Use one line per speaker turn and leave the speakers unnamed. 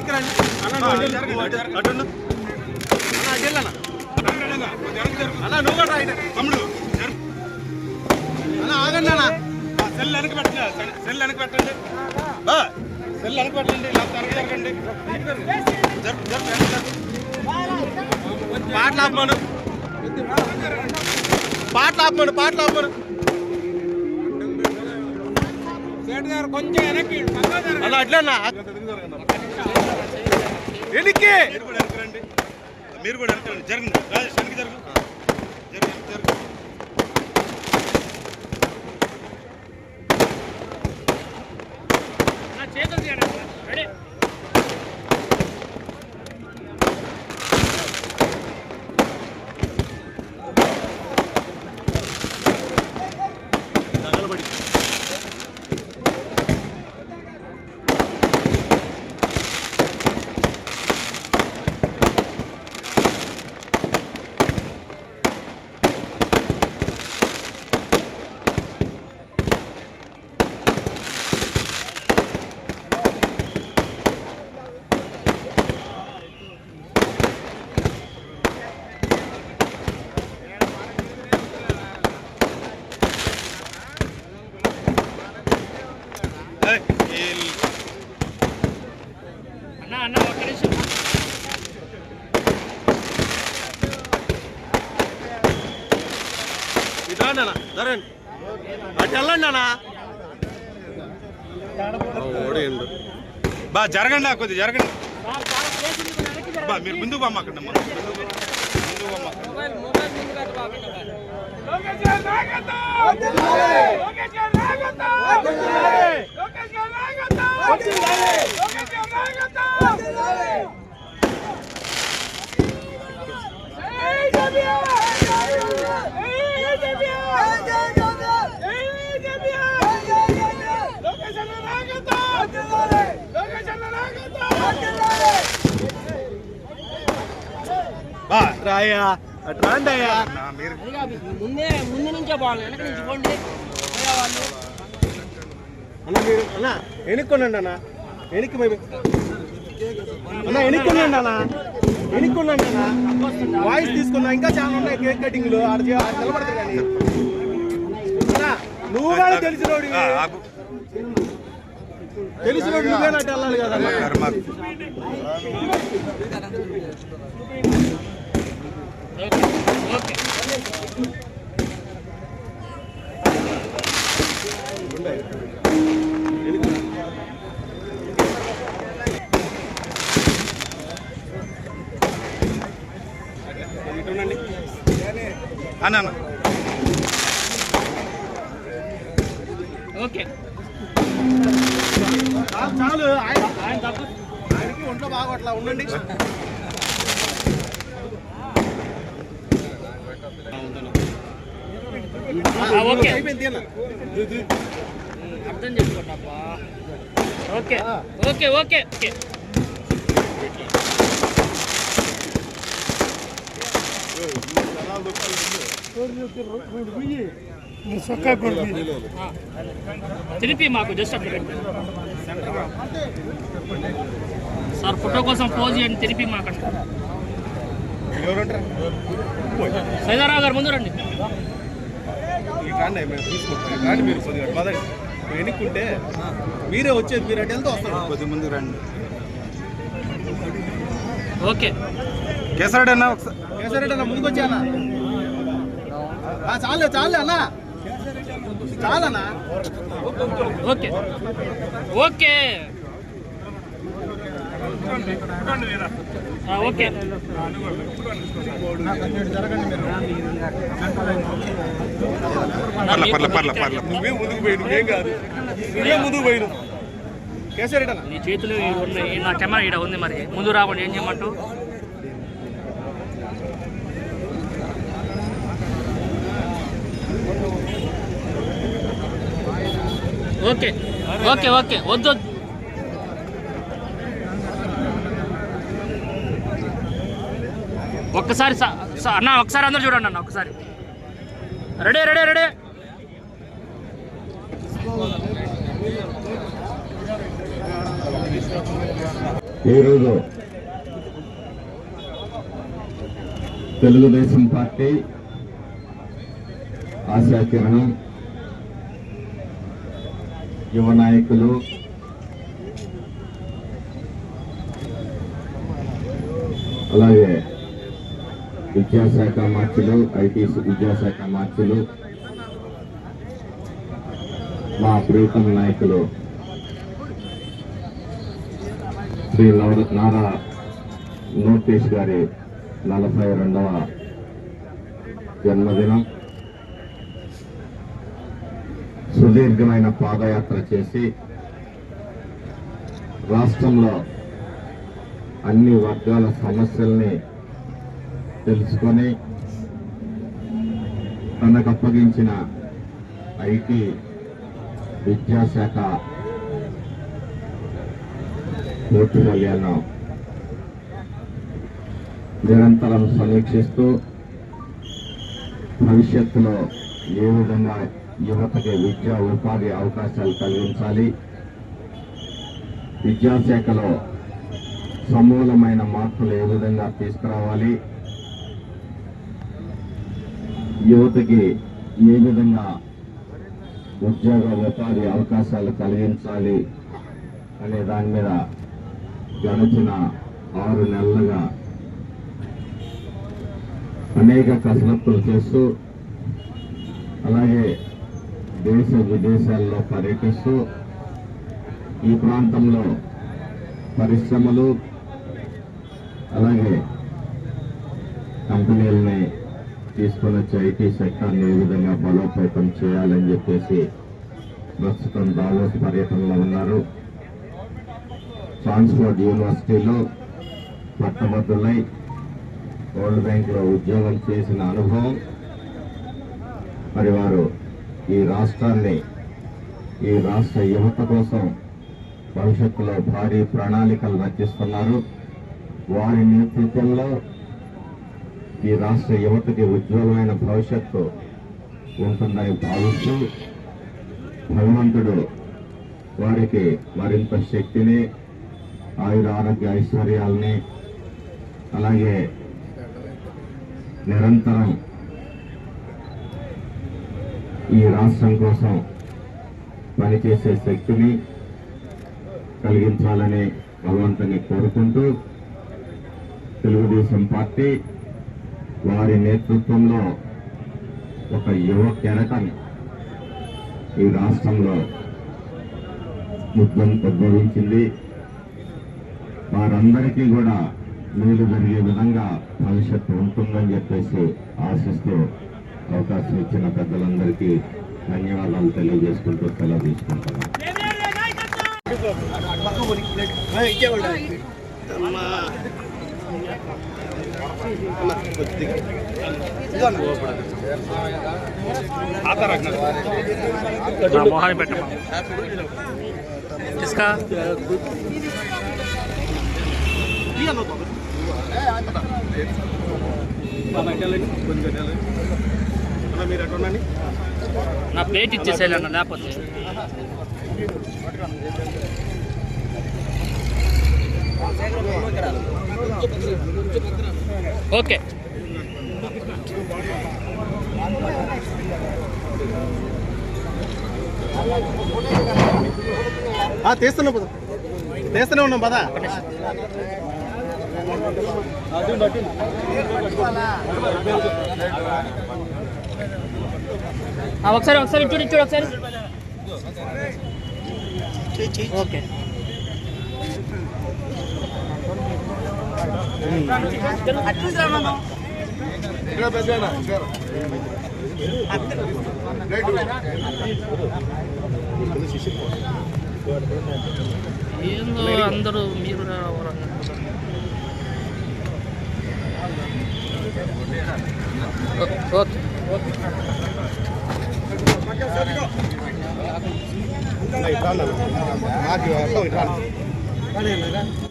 వెనక్కి రండి అటు అన్న నువ్వు కూడా రైట్ తమ్ముడు అన్న ఆగండి అన్న సెల్ వెనక్కి పెట్టండి సెల్ వెనక్కి పెట్టండి సెల్ వెనక్కి పెట్టండి జరగండి పాటలు ఆపమను కొంచెం వెనక్కి అలా అట్లన్నా వెనక్కి మీరు కూడా వెనక్కి జరగండి రాజేష్ వెనక్కి జరుగు అటు వెళ్ళండి అన్న బా జరగండి కొద్దిగా జరగండి బా మీరు ముందుకు పోమాకండి రాయా అట్రాండి అయ్యా ముందు నుంచే బాగుంది వెనక నుంచి పోండి అన్న మీరు అన్న ఎనుక్కోండి అన్న వెనక్కి అన్న ఎనుక్కోండి అన్న ఎనుక్కోండి అన్న వాయిస్ తీసుకున్నా ఇంకా చాలా ఉన్నాయి కేక్ కటింగ్లు నిలబడతారు కానీ నువ్వు కానీ తెలిసినోడు నువ్వే నట్టు వెళ్ళాలి కదా అన్న ఓకే చాలు ఆయనకి ఒంట్లో బాగా అట్లా ఉండండి అయిపోయింది అర్థం చేసుకోండి ఓకే ఓకే ఓకే ఓకే తిరిపి మాకు జస్ట్ అట్లా సార్ ఫోటో కోసం పోజ్ చేయండి తిరిపి మాకండి సైదారావు గారు ముందు రండి మీరు కొద్దిగా ఎన్నుకుంటే మీరే వచ్చేది మీరు అటు వెళ్తే వస్తారు కొద్దిగా ముందు రండి ఓకే కేసరెడ్డి అన్న కేసరెడ్డి అన్న ముందుకు వచ్చానా చాలే చాలే అన్న చాలన్నా ఓకే ఓకే ఓకే నువ్వే ముందుకు పోయి నువ్వేం కాదు నువ్వే ముందుకు పోయి కేసరెడ్డి అన్న నీ చేతులు ఉన్నాయి నా కెమెరా ఇక్కడ ఉంది మరి ముందు రావండి ఏం చేయమంటూ ఓకే ఓకే ఓకే వద్దు ఒక్కసారి అన్న ఒకసారి అందరూ చూడండి అన్న ఒకసారి రెడీ రెడీ రెడీ
ఈరోజు తెలుగుదేశం పార్టీ ఆశాకిరణం యువ నాయకులు అలాగే విద్యాశాఖ మార్చులు, ఐటీ విద్యాశాఖ మార్చులు, మా ప్రీతం నాయకులు శ్రీ నారా లోకేష్ గారి 42వ జన్మదినం. సుదీర్ఘమైన పాదయాత్ర చేసి రాష్ట్రంలో అన్ని వర్గాల సమస్యల్ని తెలుసుకొని తనకు అప్పగించిన ఐటీ విద్యాశాఖ పోర్ట్ఫోలియోను నిరంతరం సమీక్షిస్తూ భవిష్యత్తులో ఏ విధంగా యువతకి విద్యా ఉపాధి అవకాశాలు కలిగించాలి, విద్యాశాఖలో సమూలమైన మార్పులు ఏ విధంగా తీసుకురావాలి, యువతకి ఏ విధంగా ఉద్యోగ ఉపాధి అవకాశాలు కలిగించాలి అనే దాని మీద గడిచిన 6 నెలలుగా అనేక కసరత్తులు చేస్తూ అలాగే దేశ విదేశాల్లో పర్యటిస్తూ ఈ ప్రాంతంలో పరిశ్రమలు అలాగే కంపెనీలని తీసుకొని వచ్చి ఐటీ సెక్టార్ని ఏ విధంగా బలోపేతం చేయాలని చెప్పేసి ప్రస్తుతం దావోస్ పర్యటనలో ఉన్నారు. ట్రాన్స్పోర్ట్ యూనివర్సిటీలో పట్టభద్రులై వరల్డ్ బ్యాంక్లో ఉద్యోగం చేసిన అనుభవం, మరి వారు ఈ రాష్ట్రాన్ని, ఈ రాష్ట్ర యువత కోసం భవిష్యత్తులో భారీ ప్రణాళికలు రచిస్తున్నారు. వారి నేతృత్వంలో ఈ రాష్ట్ర యువతకి ఉజ్వలమైన భవిష్యత్తు ఉంటుందని భావిస్తూ భగవంతుడు వారికి మరింత శక్తిని, ఆయురారోగ్య ఐశ్వర్యాలని అలాగే నిరంతరం ఈ రాష్ట్రం కోసం పనిచేసే శక్తిని కలిగించాలని భగవంతుని కోరుకుంటూ తెలుగుదేశం పార్టీ వారి నేతృత్వంలో ఒక యువ కెరటం ఈ రాష్ట్రంలో ఉద్భవించింది. వారందరికీ కూడా మేలు జరిగే విధంగా భవిష్యత్తు ఉంటుందని చెప్పేసి ఆశిస్తూ అవకాశం ఇచ్చిన పెద్దలందరికీ ధన్యవాదాలు తెలియజేసుకుంటూ సెలవు తీసుకుంటున్నాను.
मोहन बेटा किसका నా ప్లేట్ ఇచ్చేసేయాలన్న లేకపోతే ఓకే
తీస్తూనే ఉన్నాం పదా.
ఒకసారి చూడు ఒకసారి ఓకే ఏందో అందరూ మీరు
ఓకే